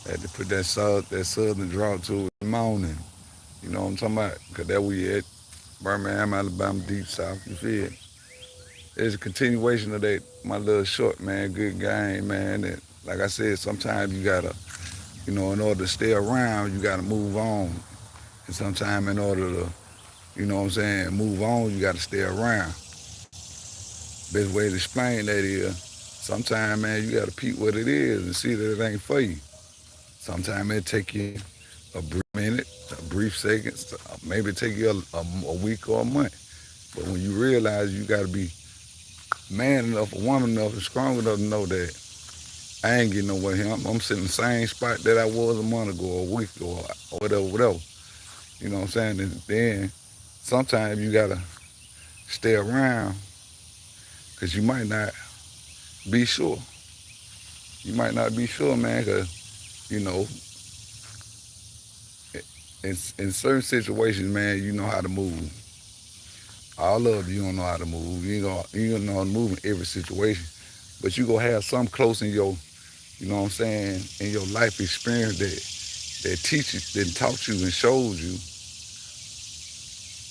Had to put that southern drop to it in the morning. You know what I'm talking about? Because that we at Birmingham, Alabama, deep south. You feel? It's a continuation of that, my little short, man, good game, man. And like I said, sometimes you gotta, in order to stay around, you gotta move on. And sometimes in order to, move on, you gotta stay around. Best way to explain that is sometimes, man, you gotta peep what it is and see that it ain't for you. Sometimes it take you a brief minute, a brief second, maybe it take you a week or a month. But when you realize you gotta be man enough, or woman enough, and strong enough to know that I ain't getting nowhere here. I'm sitting in the same spot that I was a month ago, or a week ago, or whatever, whatever. You know what I'm saying? And then sometimes you gotta stay around because you might not be sure. You might not be sure, man, because, in certain situations, man, you know how to move. All of you don't know how to move. You don't know how to move in every situation. But you gonna have some close in your, you know what I'm saying, in your life experience that teaches, that taught you and shows you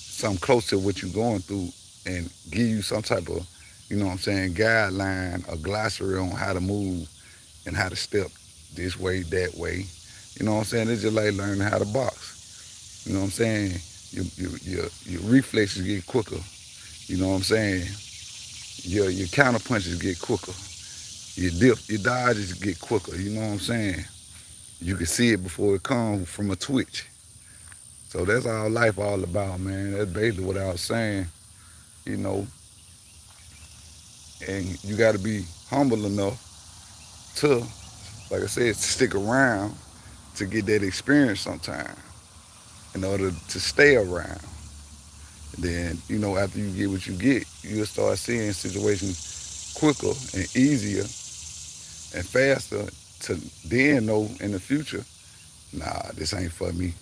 something close to what you're going through and give you some type of, guideline, a glossary on how to move and how to step this way, that way. You know what I'm saying? It's just like learning how to box. You know what I'm saying? Your reflexes get quicker. You know what I'm saying? Your counter punches get quicker. Your dodges get quicker. You know what I'm saying? You can see it before it comes from a twitch. So that's all life all about, man. That's basically what I was saying. You know, and you got to be humble enough to, like I said, stick around to get that experience sometime in order to stay around. Then, after you get what you get, you'll start seeing situations quicker and easier and faster to then know in the future, nah, this ain't for me.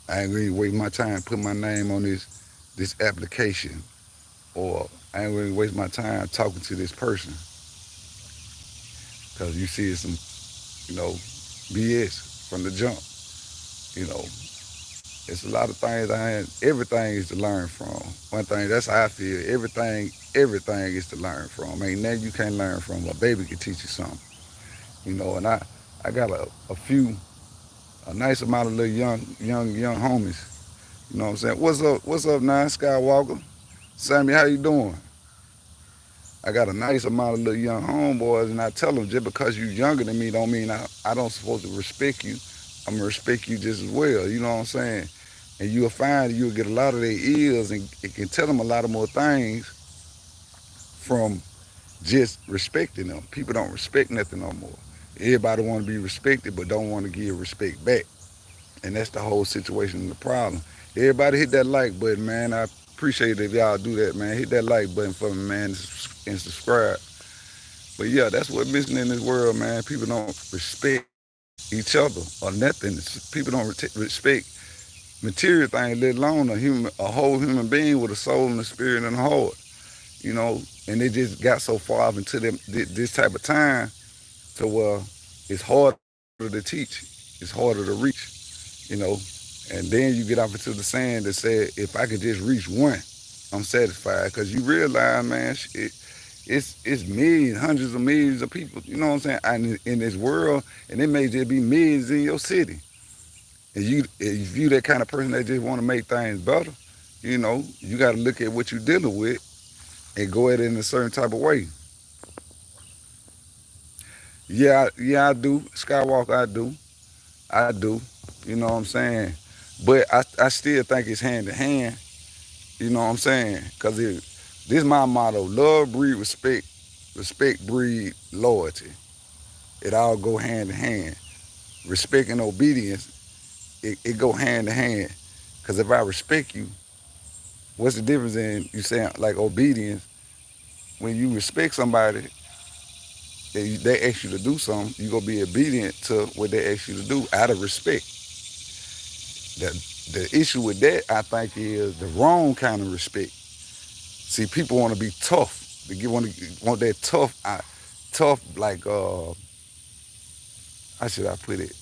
I ain't going to waste my time putting my name on this application, or I ain't going to waste my time talking to this person because you see some, BS from the jump. You know, it's a lot of things everything is to learn from. One thing, that's how I feel. Everything is to learn from. Ain't nothing you can't learn from. A baby can teach you something. And I got a nice amount of little young homies. You know what I'm saying? What's up now, Skywalker? Sammy, how you doing? I got a nice amount of little young homeboys, and I tell them just because you younger than me don't mean I don't supposed to respect you. I'm gonna respect you just as well. You know what I'm saying? And you'll find you'll get a lot of their ears, and it can tell them a lot of more things from just respecting them. People don't respect nothing no more. Everybody want to be respected, but don't want to give respect back, and that's the whole situation and the problem. Everybody hit that like button, man. I appreciate it if y'all do that, man. Hit that like button for me, man, and subscribe. But yeah, that's what's missing in this world, man. People don't respect each other or nothing. People don't respect material things, let alone a whole human being with a soul and a spirit and a heart. You know, and they just got so far off into this type of time to where it's harder to teach, it's harder to reach. You know, and then you get off into the saying that said, if I could just reach one, I'm satisfied. Because you realize, man, it's millions, hundreds of millions of people. You know what I'm saying? And in this world, and it may just be millions in your city. And if you that kind of person that just want to make things better, you got to look at what you're dealing with and go at it in a certain type of way. Yeah, I do. Skywalker, I do. You know what I'm saying? But I still think it's hand in hand. You know what I'm saying? Because this is my motto: love breed respect, respect breed loyalty. It all go hand in hand. Respect and obedience, it go hand in hand. Because if I respect you, what's the difference in you saying like obedience? When you respect somebody, they ask you to do something, you gonna be obedient to what they ask you to do out of respect. The the issue with that, I think, is the wrong kind of respect. See, people want to be tough. They want that tough, tough like how should I put it?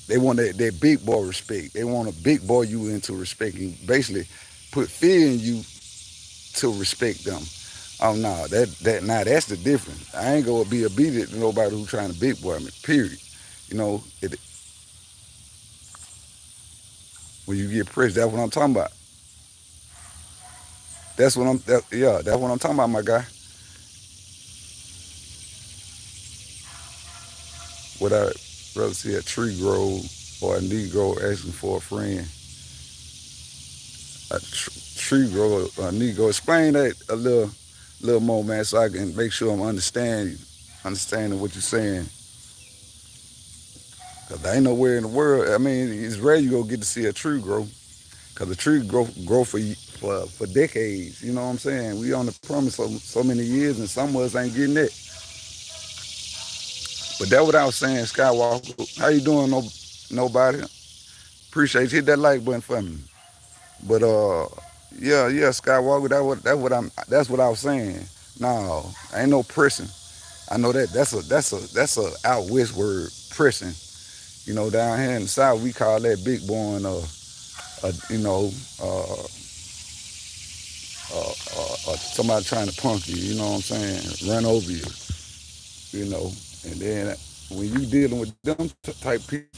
They want that big boy respect. They want to big boy you into respecting. Basically, put fear in you to respect them. Oh no, that's the difference. I ain't gonna be obedient to nobody who trying to big boy me. Period. You know, when you get pressed, that's what I'm talking about. That's what I'm talking about, my guy. Would I rather see a tree grow or a Negro asking for a friend? A tree grow, a Negro. Explain that little more, man, so I can make sure I'm understanding what you're saying. Cause there ain't nowhere in the world. I mean, it's rare you go get to see a tree grow. Cause the tree grow for decades. You know what I'm saying? We on the promise so many years, and some of us ain't getting it. But that what I was saying, Skywalker. How you doing? Nobody. Appreciate you. Hit that like button for me. But yeah, Skywalker. That's what I was saying. No, ain't no pressing. I know that's a out west word, pressing. You know, down here in the south we call that big boy and you know, somebody trying to punk you. You know what I'm saying? Run over you. You know, and then when you dealing with them type people,